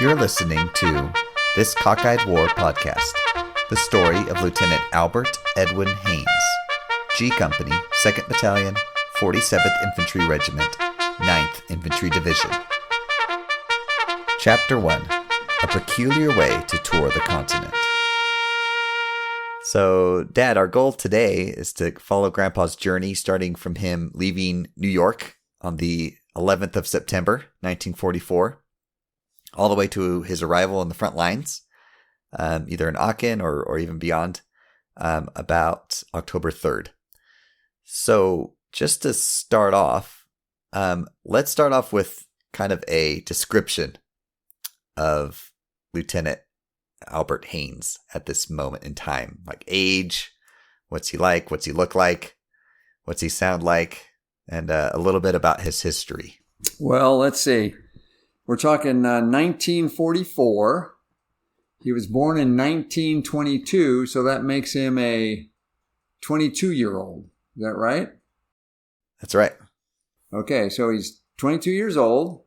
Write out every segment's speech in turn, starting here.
You're listening to This Cockeyed War podcast, the story of Lieutenant Albert Edwin Haines, G Company, 2nd Battalion, 47th Infantry Regiment, 9th Infantry Division. Chapter 1, A Peculiar Way to Tour the Continent. So, Dad, our goal today is to follow Grandpa's journey, starting from him leaving New York on the 11th of September, 1944, all the way to his arrival on the front lines, either in Aachen or even beyond, about October 3rd. So just to start off, let's start off with kind of a description of Lieutenant Albert Haines at this moment in time, like age, what's he like, what's he look like, what's he sound like, and a little bit about his history. Well, let's see. We're talking 1944. He was born in 1922, so that makes him a 22-year-old. Is that right? That's right. Okay, so he's 22 years old.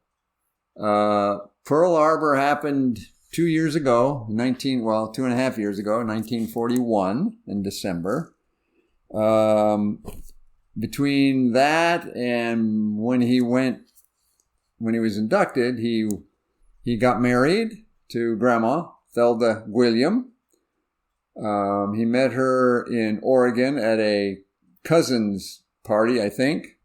Pearl Harbor happened 2 years ago, 2.5 years ago, 1941 in December. Between that and when he was inducted, he got married to Grandma, Thelda William. He met her in Oregon at a cousin's party, I think,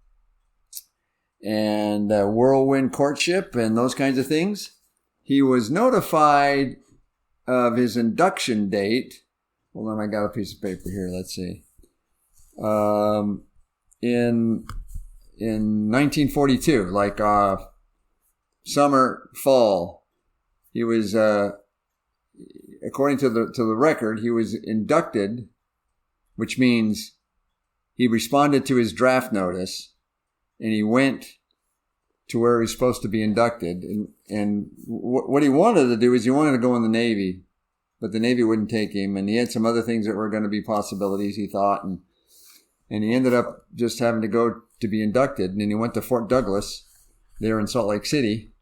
and whirlwind courtship and those kinds of things. He was notified of his induction date. Hold on, I got a piece of paper here. Let's see. In 1942, like summer, fall, he was, according to the record, he was inducted, which means he responded to his draft notice and he went to where he was supposed to be inducted. And what he wanted to do is he wanted to go in the Navy, but the Navy wouldn't take him. And he had some other things that were going to be possibilities, he thought. And he ended up just having to go to be inducted. And then he went to Fort Douglas there in Salt Lake City,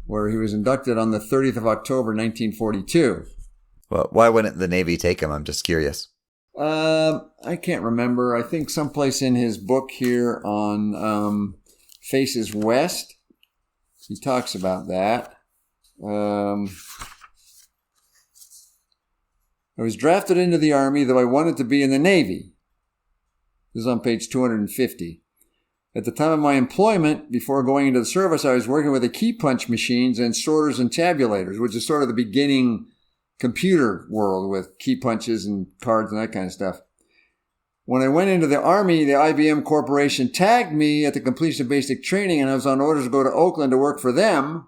where he was inducted on the 30th of October, 1942. Well, why wouldn't the Navy take him? I'm just curious. I can't remember. I think someplace in his book here on Faces West, he talks about that. I was drafted into the Army, though I wanted to be in the Navy. This is on page 250. At the time of my employment, before going into the service, I was working with the key punch machines and sorters and tabulators, which is sort of the beginning computer world with key punches and cards and that kind of stuff. When I went into the Army, the IBM Corporation tagged me at the completion of basic training, and I was on orders to go to Oakland to work for them.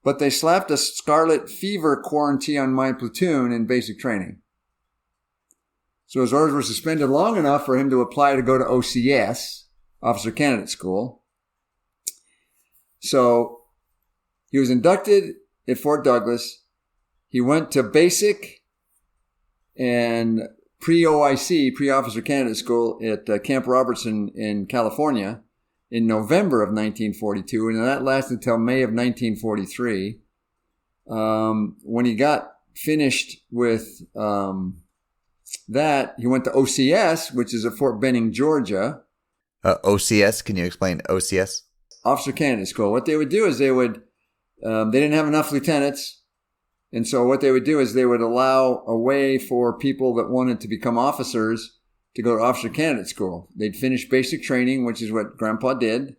But they slapped a scarlet fever quarantine on my platoon in basic training. So his orders were suspended long enough for him to apply to go to OCS, Officer Candidate School. So he was inducted at Fort Douglas. He went to basic and pre-OIC, pre-Officer Candidate School at Camp Robertson in California in November of 1942, and that lasted until May of 1943. When he got finished with that, he went to OCS, which is at Fort Benning, Georgia. OCS, can you explain OCS? Officer Candidate School. What they would do is they didn't have enough lieutenants. And so what they would do is they would allow a way for people that wanted to become officers to go to Officer Candidate School. They'd finish basic training, which is what Grandpa did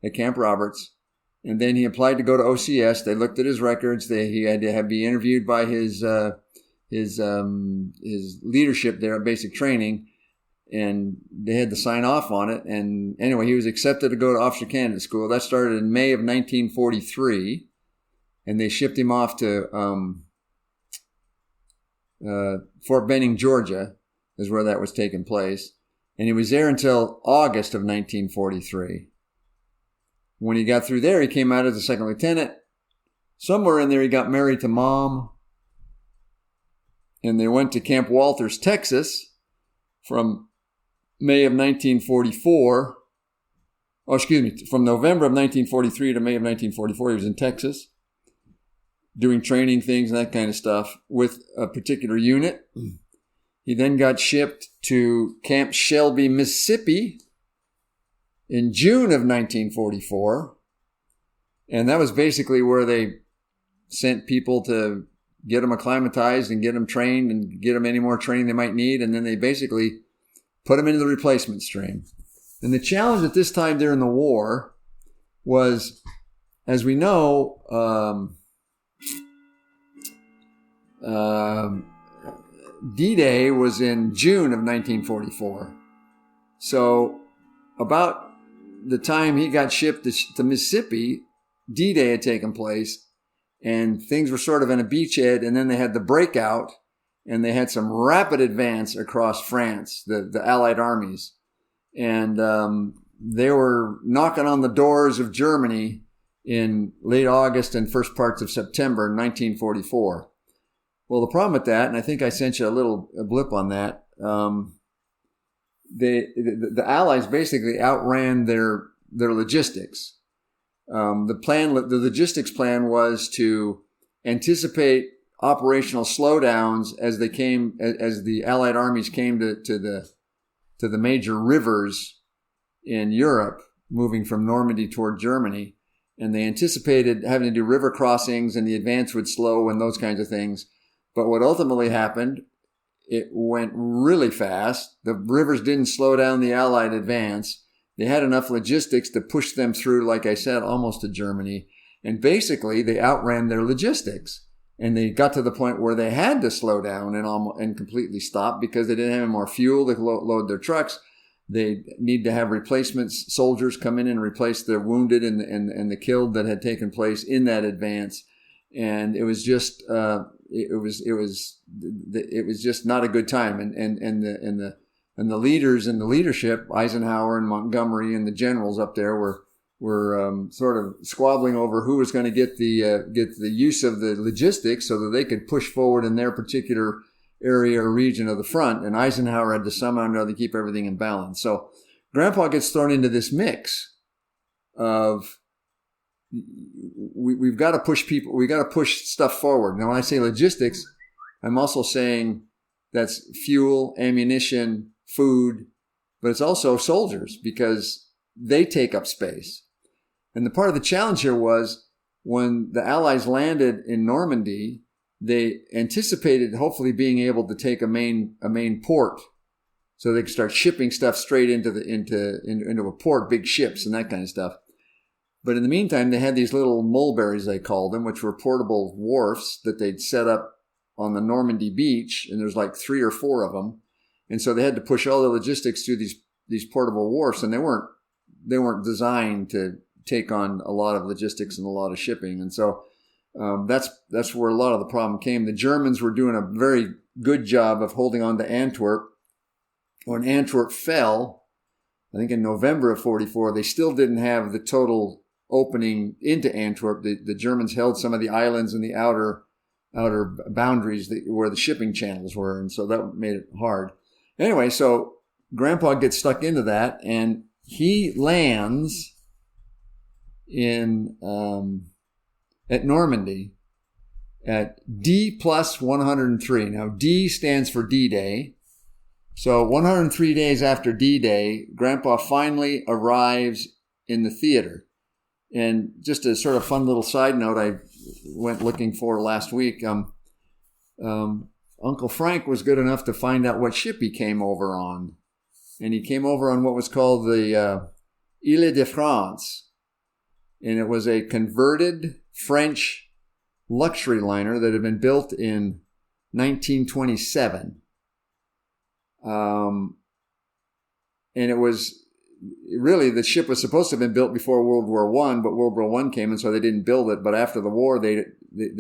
at Camp Roberts. And then he applied to go to OCS. They looked at his records. He had to be interviewed by his leadership there at basic training, and they had to sign off on it. And anyway, he was accepted to go to Officer Candidate School. That started in May of 1943, and they shipped him off to Fort Benning, Georgia, is where that was taking place. And he was there until August of 1943. When he got through there, he came out as a second lieutenant. Somewhere in there, he got married to Mom, and they went to Camp Walters, Texas, from May of 1944. From November of 1943 to May of 1944, he was in Texas. doing training things and that kind of stuff with a particular unit. He then got shipped to Camp Shelby, Mississippi in June of 1944. And that was basically where they sent people to get them acclimatized and get them trained and get them any more training they might need. And then they basically put them into the replacement stream. And the challenge at this time during the war was, as we know, D-Day was in June of 1944. So about the time he got shipped to Mississippi, D-Day had taken place, and things were sort of in a beachhead, and then they had the breakout, and they had some rapid advance across France, the Allied armies. And they were knocking on the doors of Germany in late August and first parts of September 1944. Well, the problem with that, and I think I sent you a blip on that, the Allies basically outran their logistics. The logistics plan was to anticipate operational slowdowns as the Allied armies came to the major rivers in Europe, moving from Normandy toward Germany, and they anticipated having to do river crossings, and the advance would slow and those kinds of things. But what ultimately happened, it went really fast. The rivers didn't slow down the Allied advance. They had enough logistics to push them through, like I said, almost to Germany. And basically, they outran their logistics. And they got to the point where they had to slow down and completely stop because they didn't have any more fuel to load their trucks. They need to have replacements, soldiers come in and replace the wounded and the killed that had taken place in that advance. And it was just it was just not a good time. And the leaders and the leadership, Eisenhower and Montgomery and the generals up there were sort of squabbling over who was going to get the use of the logistics so that they could push forward in their particular area or region of the front. And Eisenhower had to somehow or another keep everything in balance. So Grandpa gets thrown into this mix of we've got to push people, we've got to push stuff forward. Now, when I say logistics, I'm also saying that's fuel, ammunition, food, but it's also soldiers because they take up space. And the part of the challenge here was when the Allies landed in Normandy, they anticipated hopefully being able to take a main port so they could start shipping stuff straight into a port, big ships and that kind of stuff. But in the meantime, they had these little mulberries, they called them, which were portable wharfs that they'd set up on the Normandy beach, and there's like 3 or 4 of them. And so they had to push all the logistics through these portable wharfs, and they weren't designed to take on a lot of logistics and a lot of shipping. And so that's where a lot of the problem came. The Germans were doing a very good job of holding on to Antwerp. When Antwerp fell, I think in November of 44, they still didn't have the total opening into Antwerp. The Germans held some of the islands in the outer boundaries where the shipping channels were, and so that made it hard. Anyway, so Grandpa gets stuck into that, and he lands in at Normandy at D plus 103. Now, D stands for D-Day. So 103 days after D-Day, Grandpa finally arrives in the theater. And just a sort of fun little side note I went looking for last week, Uncle Frank was good enough to find out what ship he came over on. And he came over on what was called the Ile de France. And it was a converted French luxury liner that had been built in 1927. And it was really, the ship was supposed to have been built before World War I, but World War I came, and so they didn't build it. But after the war, they'd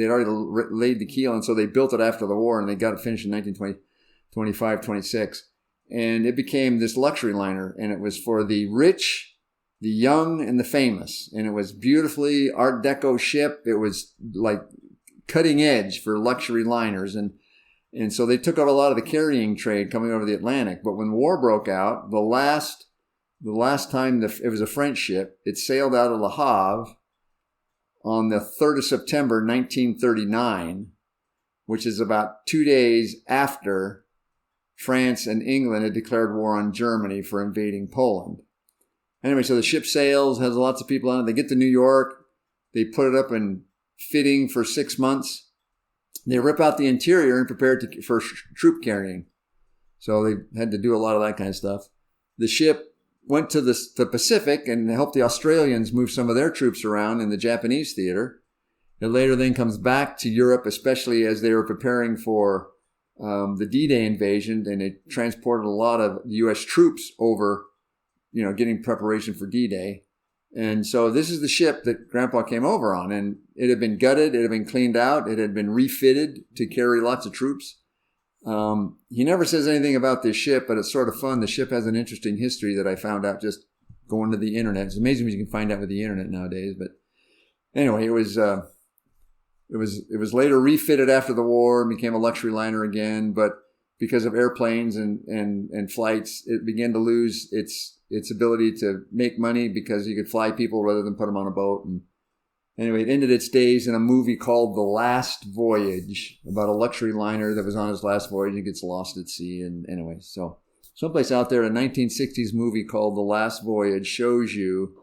already laid the keel, and so they built it after the war, and they got it finished in 1925, 26. And it became this luxury liner, and it was for the rich, the young, and the famous. And it was beautifully Art Deco ship. It was like cutting edge for luxury liners, and so they took over a lot of the carrying trade coming over the Atlantic. But when war broke out, the last time it was a French ship, it sailed out of Le Havre on the 3rd of September, 1939, which is about 2 days after France and England had declared war on Germany for invading Poland. Anyway, so the ship sails, has lots of people on it. They get to New York. They put it up in fitting for 6 months. They rip out the interior and prepare it for troop carrying. So they had to do a lot of that kind of stuff. The ship went to the Pacific and helped the Australians move some of their troops around in the Japanese theater. It later then comes back to Europe, especially as they were preparing for the D-Day invasion, and it transported a lot of U.S. troops over, getting preparation for D-Day. And so this is the ship that Grandpa came over on, and it had been gutted, it had been cleaned out, it had been refitted to carry lots of troops. He never says anything about this ship, but it's sort of fun. The ship has an interesting history that I found out just going to the internet. It's amazing what you can find out with the internet nowadays. But anyway, it was later refitted after the war and became a luxury liner again. But because of airplanes and flights, it began to lose its ability to make money because you could fly people rather than put them on a boat. And anyway, it ended its days in a movie called The Last Voyage, about a luxury liner that was on his last voyage and gets lost at sea. And anyway, so someplace out there, a 1960s movie called The Last Voyage shows you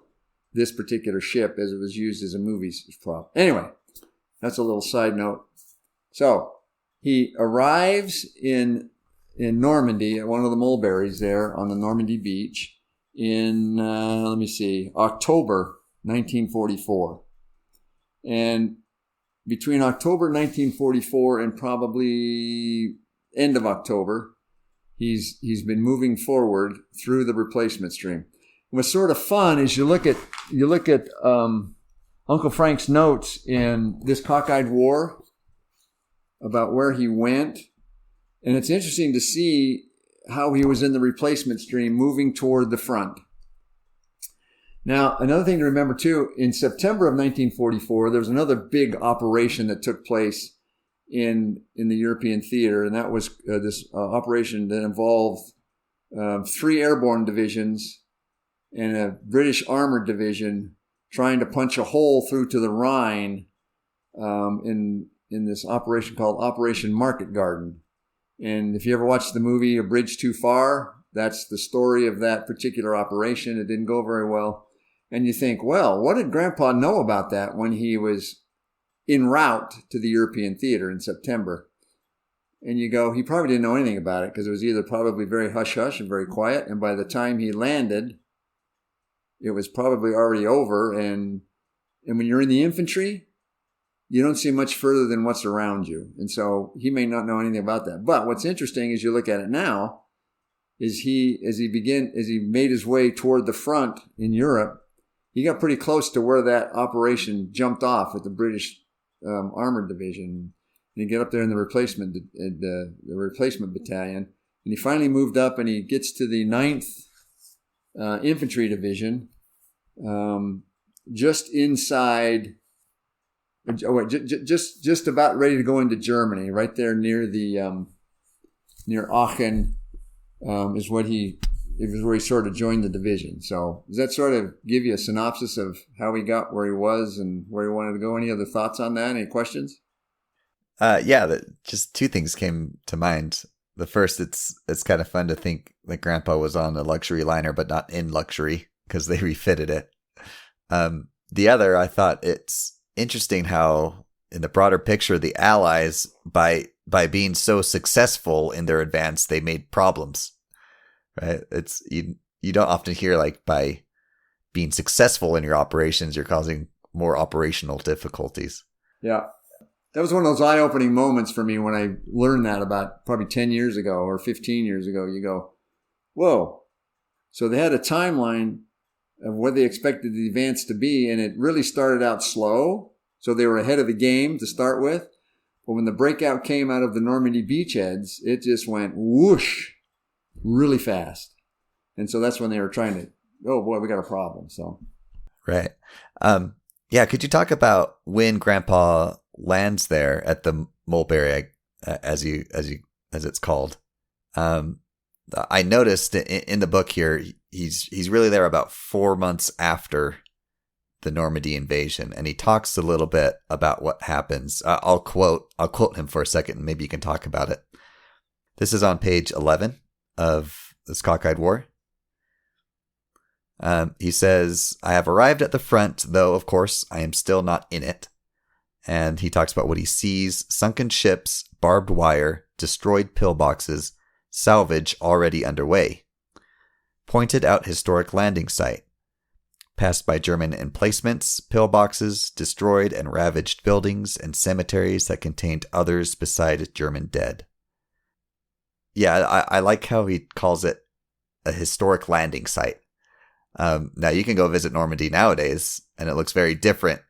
this particular ship as it was used as a movie prop. Anyway, that's a little side note. So he arrives in Normandy at one of the mulberries there on the Normandy beach in, October 1944. And between October 1944 and probably end of October, he's been moving forward through the replacement stream. What's sort of fun is you look at Uncle Frank's notes in This Cockeyed War about where he went, and it's interesting to see how he was in the replacement stream moving toward the front. Now, another thing to remember, too, in September of 1944, there was another big operation that took place in the European theater, and that was this operation that involved 3 airborne divisions and a British armored division trying to punch a hole through to the Rhine in this operation called Operation Market Garden. And if you ever watched the movie A Bridge Too Far, that's the story of that particular operation. It didn't go very well. And you think, well, what did Grandpa know about that when he was en route to the European theater in September? And you go, he probably didn't know anything about it because it was either probably very hush-hush and very quiet. And by the time he landed, it was probably already over. And when you're in the infantry, you don't see much further than what's around you. And so he may not know anything about that. But what's interesting as you look at it now is as he made his way toward the front in Europe, he got pretty close to where that operation jumped off at the British armored division. And he get up there in the replacement battalion. And he finally moved up and he gets to the 9th Infantry Division, just inside, just about ready to go into Germany, right there near Aachen, is where he sort of joined the division. So does that sort of give you a synopsis of how he got where he was and where he wanted to go? Any other thoughts on that? Any questions? Just 2 things came to mind. The first, it's kind of fun to think that Grandpa was on a luxury liner, but not in luxury because they refitted it. The other, I thought it's interesting how in the broader picture, the Allies, by being so successful in their advance, they made problems, right? It's you don't often hear like by being successful in your operations, you're causing more operational difficulties. Yeah. That was one of those eye-opening moments for me when I learned that about probably 10 years ago or 15 years ago. You go, whoa. So they had a timeline of what they expected the advance to be, and it really started out slow. So they were ahead of the game to start with. But when the breakout came out of the Normandy beachheads, it just went whoosh really fast. And so that's when they were trying to, oh boy, we got a problem. So, right. Could you talk about when Grandpa lands there at the Mulberry, as it's called? I noticed in the book here, he's really there about 4 months after the Normandy invasion, and he talks a little bit about what happens. I'll quote him for a second, and maybe you can talk about it. This is on page 11 of This Cockeyed War. He says, "I have arrived at the front, though, of course, I am still not in it." And he talks about what he sees: sunken ships, barbed wire, destroyed pillboxes, salvage already underway. Pointed out historic landing site. Passed by German emplacements, pillboxes, destroyed and ravaged buildings, and cemeteries that contained others beside German dead. Yeah, I like how he calls it a historic landing site. Now, you can go visit Normandy nowadays, and it looks very different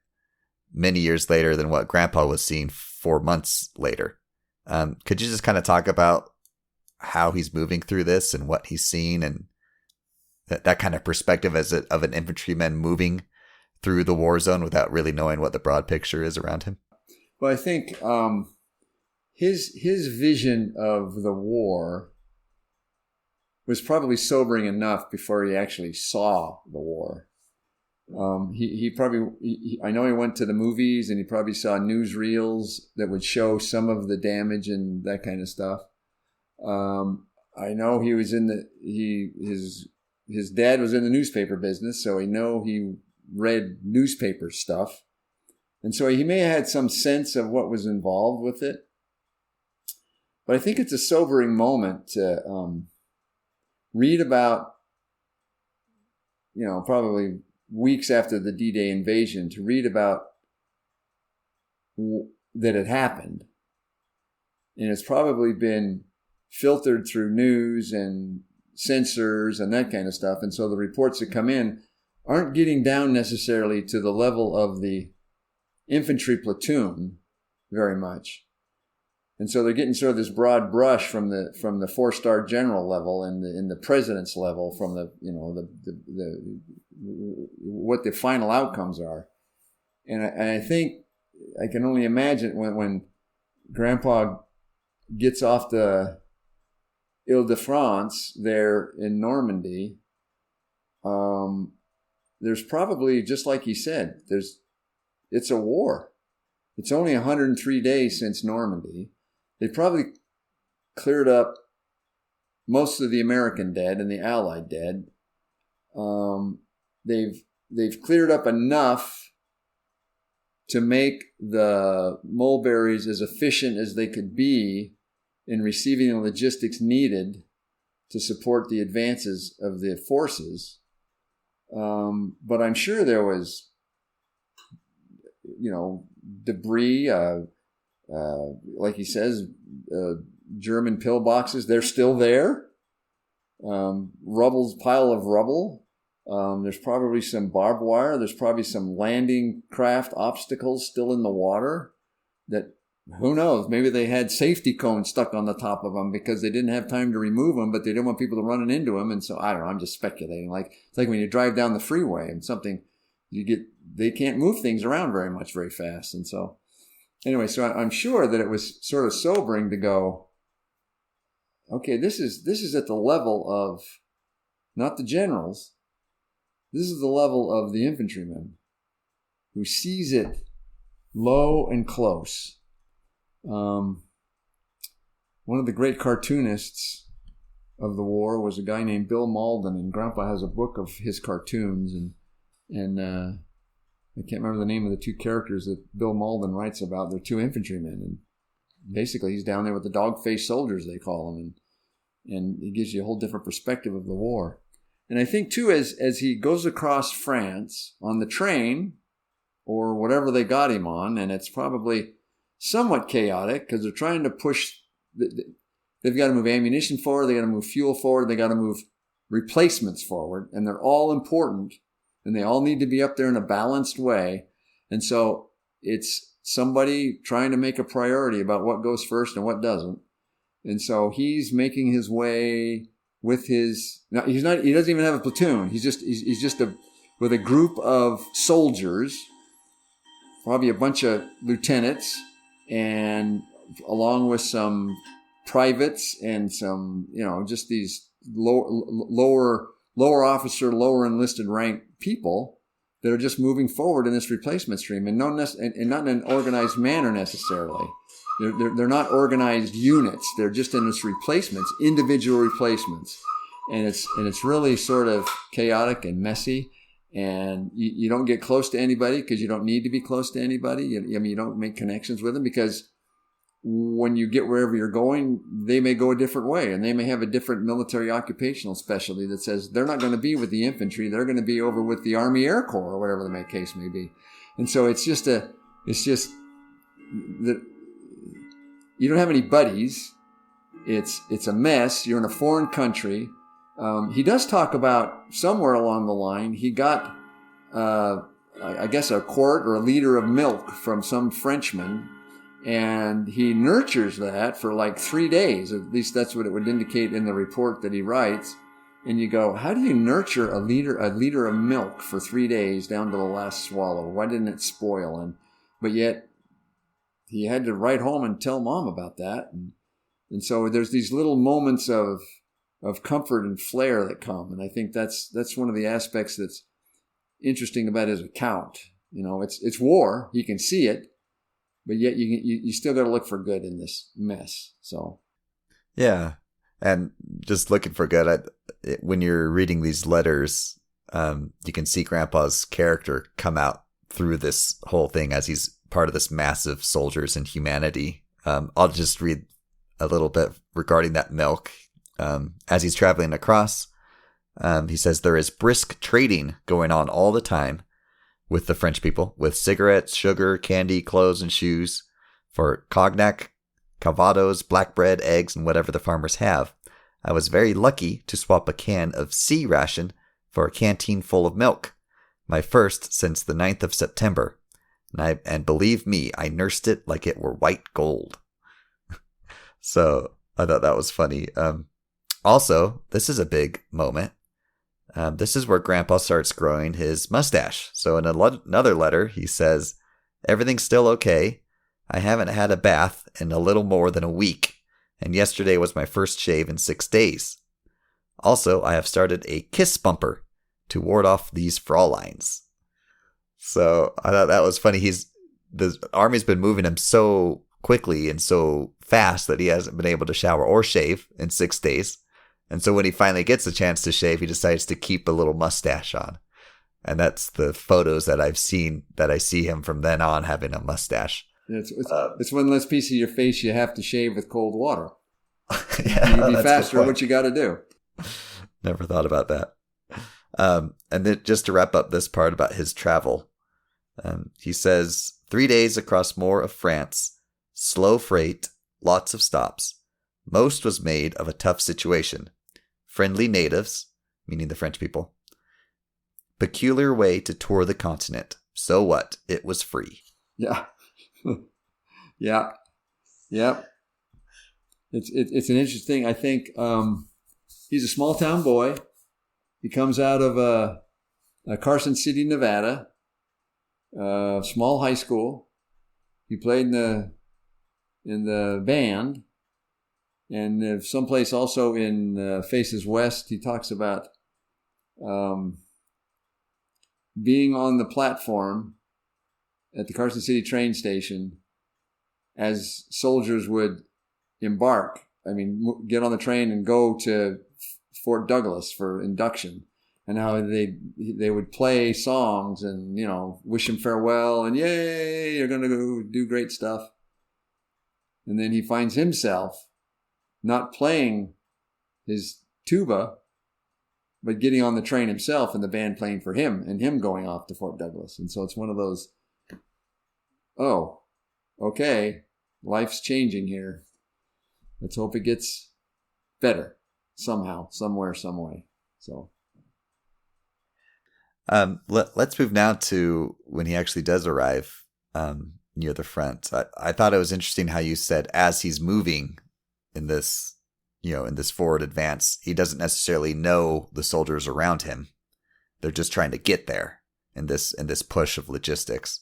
many years later than what Grandpa was seeing 4 months later. Could you just kind of talk about how he's moving through this and what he's seeing, and that kind of perspective of an infantryman moving through the war zone without really knowing what the broad picture is around him? Well, I think his vision of the war was probably sobering enough before he actually saw the war. I know he went to the movies, and he probably saw newsreels that would show some of the damage and that kind of stuff. I know he was his dad was in the newspaper business, so I know he read newspaper stuff. And so he may have had some sense of what was involved with it. But I think it's a sobering moment to read about, probably weeks after the D-Day invasion, to read about that it happened. And it's probably been filtered through news and censors and that kind of stuff. And so the reports that come in aren't getting down necessarily to the level of the infantry platoon very much. And so they're getting sort of this broad brush from the 4-star general level and in the president's level, from the what the final outcomes are. And I think I can only imagine when Grandpa gets off the Ile-de-France there in Normandy, there's probably, just like he said, it's a war. It's only 103 days since Normandy. They probably cleared up most of the American dead and the Allied dead. They've cleared up enough to make the Mulberries as efficient as they could be in receiving the logistics needed to support the advances of the forces. But I'm sure there was, debris, like he says, German pillboxes, they're still there. Pile of rubble. There's probably some barbed wire. There's probably some landing craft obstacles still in the water that, who knows, maybe they had safety cones stuck on the top of them because they didn't have time to remove them, but they didn't want people to run into them. And so, I don't know, I'm just speculating. It's like when you drive down the freeway and they can't move things around very fast. And so, anyway, so I'm sure that it was sort of sobering to go, okay, this is at the level of not the generals. This is the level of the infantryman who sees it low and close. One of the great cartoonists of the war was a guy named Bill Malden, and Grandpa has a book of his cartoons, and I can't remember the name of the two characters that Bill Malden writes about. They're two infantrymen, and basically he's down there with the dog-faced soldiers, they call them, and he gives you a whole different perspective of the war. And I think, too, as he goes across France on the train or whatever they got him on, and it's probably somewhat chaotic because they're trying to push, they've got to move ammunition forward, they got to move fuel forward, they got to move replacements forward, and they're all important, and they all need to be up there in a balanced way. And so it's somebody trying to make a priority about what goes first and what doesn't. And so he's making his way with he doesn't even have a platoon. He's just with a group of soldiers, probably a bunch of lieutenants, and along with some privates and some, just these lower officer, lower enlisted rank people that are just moving forward in this replacement stream, and not in an organized manner necessarily. They're not organized units. They're just in this replacements, individual replacements, and it's really sort of chaotic and messy. And you don't get close to anybody because you don't need to be close to anybody. You don't make connections with them because when you get wherever you're going, they may go a different way, and they may have a different military occupational specialty that says they're not going to be with the infantry. They're going to be over with the Army Air Corps or whatever the case may be. And so it's just that you don't have any buddies. It's a mess. You're in a foreign country. He does talk about somewhere along the line, he got, I guess, a quart or a liter of milk from some Frenchman. And he nurtures that for like 3 days. At least that's what it would indicate in the report that he writes. And you go, how do you nurture a liter of milk for 3 days down to the last swallow? Why didn't it spoil? But yet he had to write home and tell Mom about that. And so there's these little moments of comfort and flair that come. And I think that's one of the aspects that's interesting about his account. It's war. You can see it. But yet you still got to look for good in this mess. So, yeah, and just looking for good. When you're reading these letters, you can see Grandpa's character come out through this whole thing as he's part of this massive soldiers and humanity. I'll just read a little bit regarding that milk. As he's traveling across, he says there is brisk trading going on all the time with the French people, with cigarettes, sugar, candy, clothes, and shoes, for cognac, calvados, black bread, eggs, and whatever the farmers have. I was very lucky to swap a can of sea ration for a canteen full of milk, my first since the 9th of September. And believe me, I nursed it like it were white gold. So I thought that was funny. Also, this is a big moment. This is where Grandpa starts growing his mustache. So in another letter, he says, everything's still okay. I haven't had a bath in a little more than a week, and yesterday was my first shave in 6 days. Also, I have started a kiss bumper to ward off these Fräuleins. So I thought that was funny. The Army's been moving him so quickly and so fast that he hasn't been able to shower or shave in 6 days. And so when he finally gets a chance to shave, he decides to keep a little mustache on. And that's the photos that I've seen that I see him from then on having a mustache. It's one less piece of your face you have to shave with cold water. Yeah, you can be faster at what you got to do. Never thought about that. And then just to wrap up this part about his travel, he says, 3 days across more of France, slow freight, lots of stops. Most was made of a tough situation. Friendly natives, meaning the French people. Peculiar way to tour the continent. So what? It was free. Yeah. Yeah. Yep. It's an interesting, I think, he's a small town boy. He comes out of Carson City, Nevada, small high school. He played in the band. And someplace also in Faces West, he talks about being on the platform at the Carson City train station as soldiers would embark. I mean, get on the train and go to Fort Douglas for induction, and how they would play songs and, wish him farewell and yay, you're going to go do great stuff. And then he finds himself not playing his tuba, but getting on the train himself and the band playing for him and him going off to Fort Douglas. And so it's one of those, oh, okay, life's changing here. Let's hope it gets better somehow, somewhere, some way. So, let's move now to when he actually does arrive near the front. I thought it was interesting how you said as he's moving in this forward advance, he doesn't necessarily know the soldiers around him. They're just trying to get there in this push of logistics.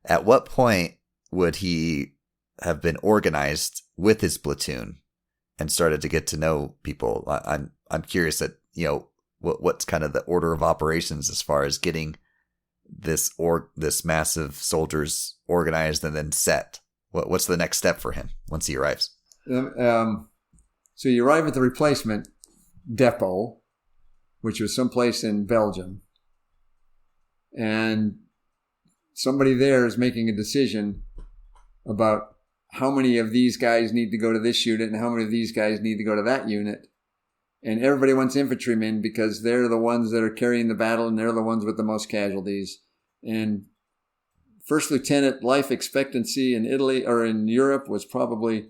At what point would he have been organized with his platoon and started to get to know people? I'm curious that, what's kind of the order of operations as far as getting this massive soldiers organized and then set? What's the next step for him once he arrives? So you arrive at the replacement depot, which was someplace in Belgium, and somebody there is making a decision about how many of these guys need to go to this unit and how many of these guys need to go to that unit. And everybody wants infantrymen because they're the ones that are carrying the battle and they're the ones with the most casualties. And first lieutenant life expectancy in Italy or in Europe was probably,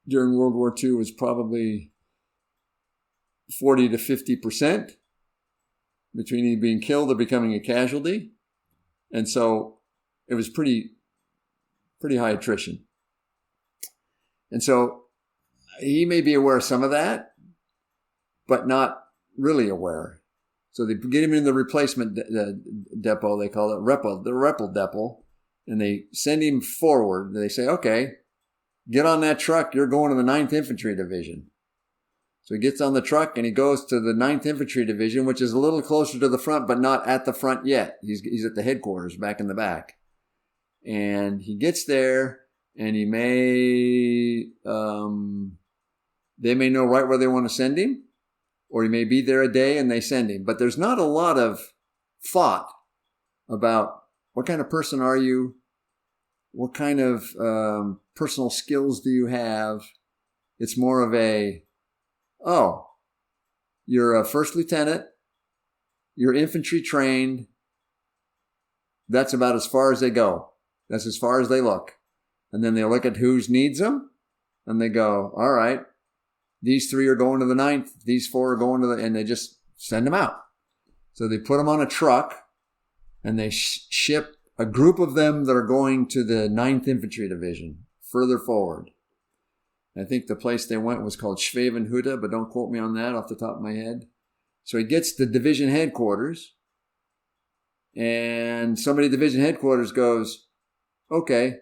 during World War II, was probably 40 to 50% between either being killed or becoming a casualty. And so it was pretty high attrition. And so he may be aware of some of that, but not really aware. So they get him in the replacement depot, they call it the Repel depot, and they send him forward. They say, okay, get on that truck, you're going to the 9th Infantry Division. So he gets on the truck and he goes to the 9th Infantry Division, which is a little closer to the front, but not at the front yet. He's at the headquarters back in the back. And he gets there and they may know right where they want to send him, or he may be there a day and they send him. But there's not a lot of thought about what kind of person are you? What kind of personal skills do you have? It's more of you're a first lieutenant, you're infantry trained. That's about as far as they go. That's as far as they look. And then they look at who needs them, and they go, all right, these 3 are going to the 9th, these 4 are going to and they just send them out. So they put them on a truck, and they ship a group of them that are going to the 9th Infantry Division, further forward. I think the place they went was called Schwevenhütte, but don't quote me on that off the top of my head. So he gets to division headquarters, and somebody at division headquarters goes, okay,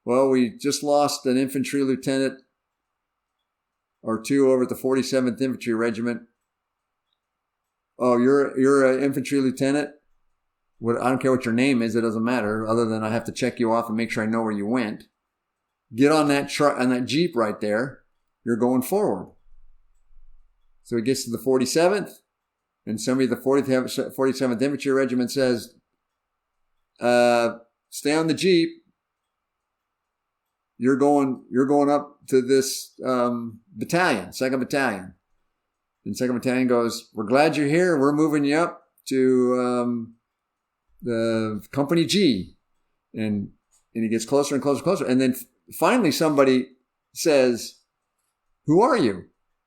well, we just lost an infantry lieutenant or 2 over at the 47th Infantry Regiment. Oh, you're an infantry lieutenant? I don't care what your name is, it doesn't matter, other than I have to check you off and make sure I know where you went. Get on that truck, on that Jeep right there. You're going forward. So he gets to the 47th, and somebody at the 47th Infantry Regiment says, stay on the Jeep. You're going up to this battalion, 2nd Battalion. And 2nd Battalion goes, we're glad you're here. We're moving you up to the Company G. And he gets closer and closer and closer. And then finally somebody says, who are you?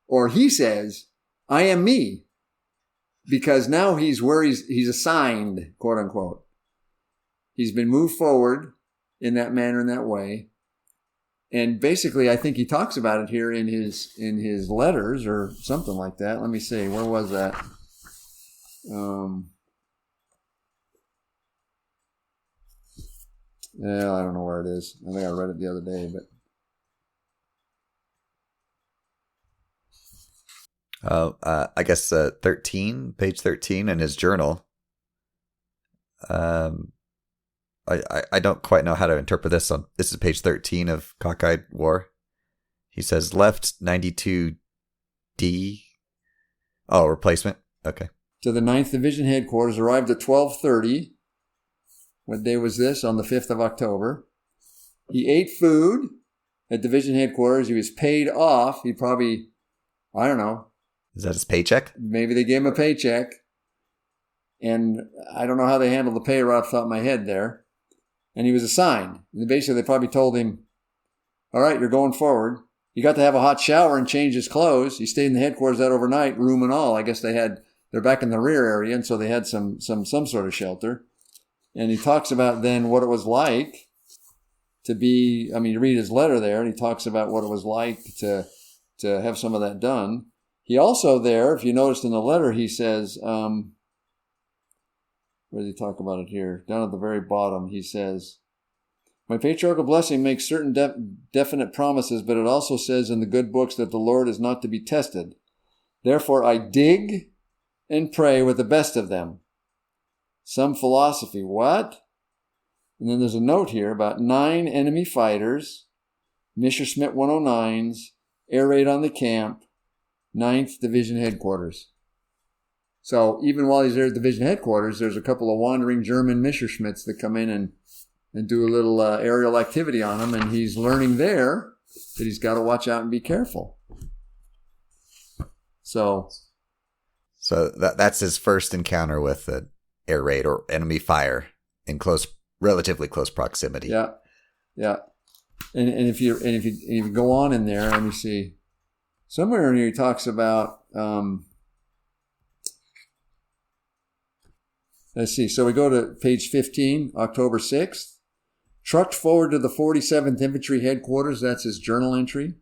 Or he says, I am me. Because now he's where he's assigned, quote unquote. He's been moved forward in that manner, in that way. And basically, I think he talks about it here in his letters or something like that. Let me see. Where was that? Yeah, I don't know where it is. I think I read it the other day, but I guess 13, page 13 in his journal. I don't quite know how to interpret this. This is page 13 of Cockeyed War. He says left 92D. Oh, replacement. Okay. To the 9th Division headquarters, arrived at 12:30. What day was this? On the 5th of October. He ate food at division headquarters. He was paid off. He probably, I don't know. Is that his paycheck? Maybe they gave him a paycheck. And I don't know how they handled the pay right off the top of my head there. And he was assigned. And basically, they probably told him, all right, you're going forward. He got to have a hot shower and change his clothes. He stayed in the headquarters that overnight, room and all. I guess they're back in the rear area, and so they had some sort of shelter. And he talks about then what it was like to be, you read his letter there, and he talks about what it was like to have some of that done. He also there, if you noticed in the letter, he says, where does he talk about it here? Down at the very bottom, he says, my patriarchal blessing makes certain definite promises, but it also says in the good books that the Lord is not to be tested. Therefore, I dig and pray with the best of them. Some philosophy. What? And then there's a note here about 9 enemy fighters, Messerschmitt 109s, air raid on the camp, 9th Division headquarters. So even while he's there at Division headquarters, there's a couple of wandering German Messerschmitts that come in and do a little aerial activity on him, and he's learning there that he's got to watch out and be careful. So that's his first encounter with an air raid or enemy fire in relatively close proximity. Yeah, yeah. And if you go on in there, let me see. Somewhere in here he talks about. Let's see. So we go to page 15, October 6th. Trucked forward to the 47th Infantry Headquarters. That's his journal entry.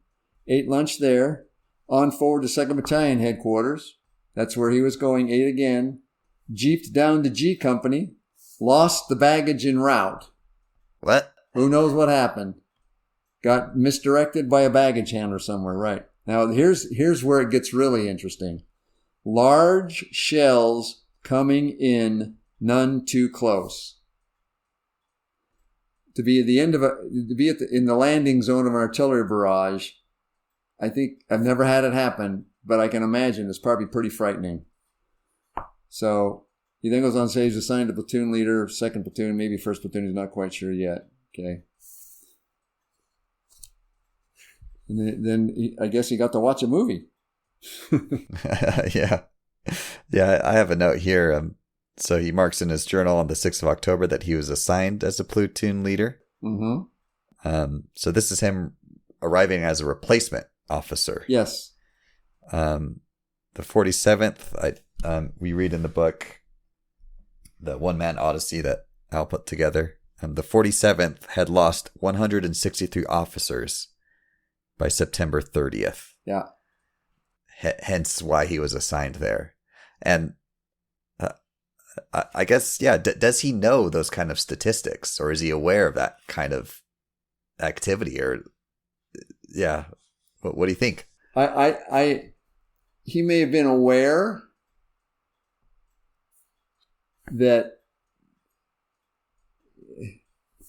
Ate lunch there. On forward to 2nd Battalion Headquarters. That's where he was going. Ate again. Jeeped down to G Company. Lost the baggage en route. What? Who knows what happened? Got misdirected by a baggage handler somewhere. Right. Now, here's where it gets really interesting. Large shells coming in, none too close. To be at the end of in the landing zone of an artillery barrage, I think I've never had it happen, but I can imagine it's probably pretty frightening. So he then goes on to say he's assigned to platoon leader, 2nd platoon, maybe 1st platoon. He's not quite sure yet. Okay. And then I guess he got to watch a movie. Yeah. Yeah, I have a note here. So he marks in his journal on the 6th of October that he was assigned as a platoon leader. Mm-hmm. So this is him arriving as a replacement officer. Yes. The 47th, we read in the book, the one-man odyssey that Al put together. The 47th had lost 163 officers by September 30th. Yeah. Hence why he was assigned there. And I guess, yeah, does he know those kind of statistics, or is he aware of that kind of activity? Or, yeah, what do you think? He may have been aware that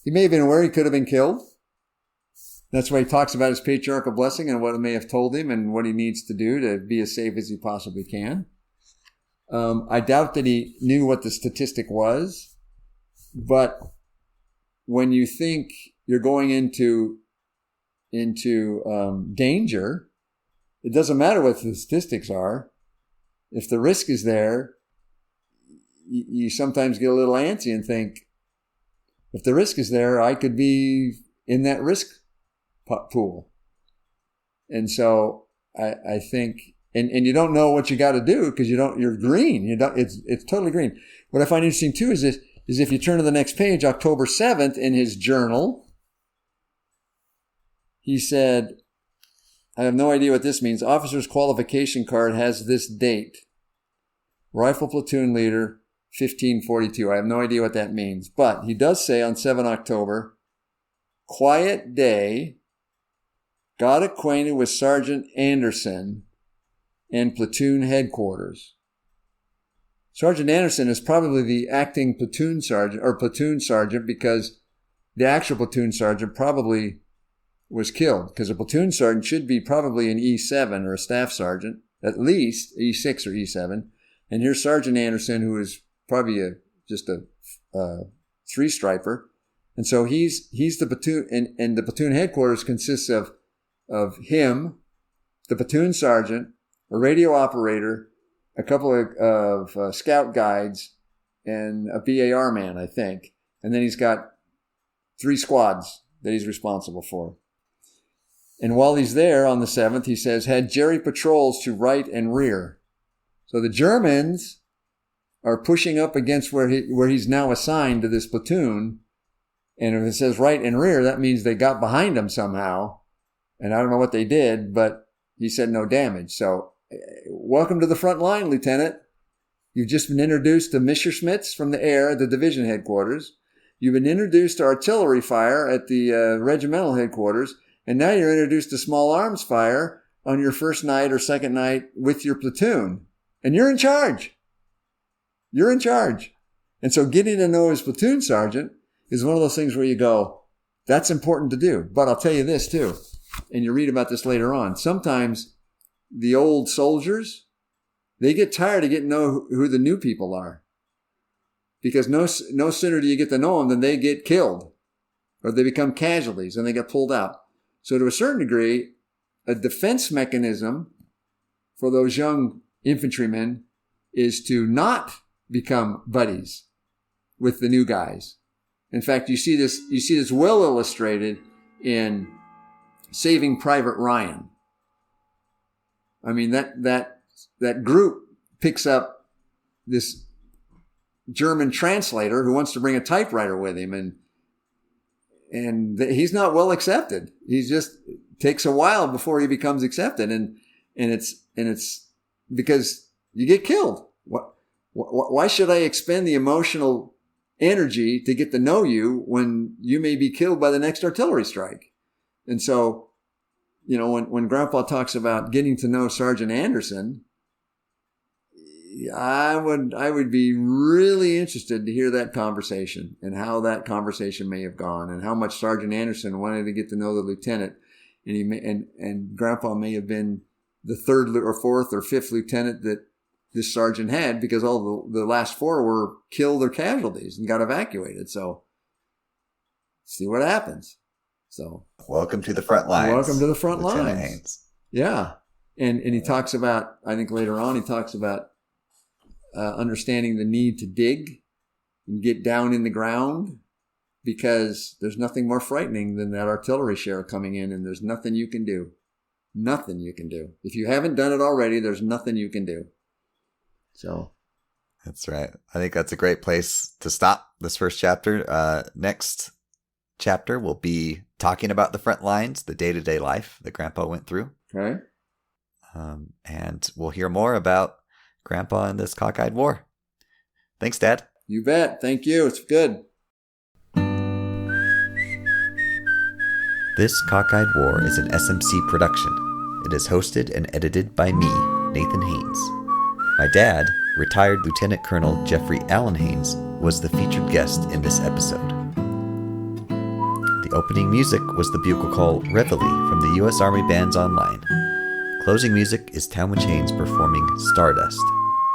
he could have been killed. That's why he talks about his patriarchal blessing and what it may have told him and what he needs to do to be as safe as he possibly can. I doubt that he knew what the statistic was, but when you think you're going into danger, it doesn't matter what the statistics are. If the risk is there, you sometimes get a little antsy and think, if the risk is there, I could be in that risk pool. And so I think, and you don't know what you got to do because you're green. It's totally green. What I find interesting too is if you turn to the next page, October 7th, in his journal, he said, I have no idea what this means. Officer's qualification card has this date. Rifle platoon leader, 1542. I have no idea what that means. But he does say on 7 October, quiet day, got acquainted with Sergeant Anderson and platoon headquarters. Sergeant Anderson is probably the acting platoon sergeant because the actual platoon sergeant probably was killed, because a platoon sergeant should be probably an E7 or a staff sergeant, at least E6 or E7. And here's Sergeant Anderson, who is probably just a three-striper. And so he's the platoon, and the platoon headquarters consists of him, the platoon sergeant, a radio operator, a couple of scout guides, and a BAR man, I think. And then he's got 3 squads that he's responsible for. And while he's there on the 7th, he says, had Jerry patrols to right and rear. So the Germans are pushing up against where he's now assigned to this platoon. And if it says right and rear, that means they got behind him somehow. And I don't know what they did, but he said no damage. So welcome to the front line, Lieutenant. You've just been introduced to Messerschmitts from the air at the division headquarters. You've been introduced to artillery fire at the regimental headquarters. And now you're introduced to small arms fire on your first night or second night with your platoon. And you're in charge. You're in charge. And so getting to know his platoon sergeant is one of those things where you go, that's important to do. But I'll tell you this too, and you read about this later on. Sometimes the old soldiers, they get tired of getting to know who the new people are. Because no sooner do you get to know them than they get killed or they become casualties and they get pulled out. So to a certain degree, a defense mechanism for those young infantrymen is to not become buddies with the new guys. In fact, you see this well illustrated in Saving Private Ryan. I mean, that group picks up this German translator who wants to bring a typewriter with him, and he's not well accepted. He just takes a while before he becomes accepted, and it's because you get killed. Why should I expend the emotional energy to get to know you when you may be killed by the next artillery strike? And so, when Grandpa talks about getting to know Sergeant Anderson, I would be really interested to hear that conversation and how that conversation may have gone and how much Sergeant Anderson wanted to get to know the lieutenant, and Grandpa may have been the third or fourth or fifth lieutenant that this sergeant had, because all the last four were killed or casualties and got evacuated. So see what happens. So welcome to the front lines. Welcome to the front Lieutenant lines. Haines. Yeah. And he talks about, I think later on, he talks about understanding the need to dig and get down in the ground, because there's nothing more frightening than that artillery shell coming in, and there's nothing you can do. Nothing you can do. If you haven't done it already, there's nothing you can do. So that's right. I think that's a great place to stop this first chapter. Next chapter will be talking about the front lines, the day-to-day life that Grandpa went through. Okay. And we'll hear more about Grandpa in this cockeyed war. Thanks, Dad. You bet. Thank you. It's good. This Cockeyed War is an SMC production. It is hosted and edited by me, Nathan Haines. My dad, retired Lieutenant Colonel Jeffrey Allen Haines, was the featured guest in this episode. The opening music was the bugle call Reveille from the U.S. Army Bands Online. Closing music is Talmadge Haines performing Stardust,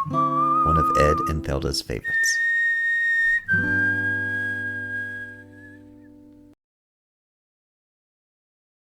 one of Ed and Thelda's favorites.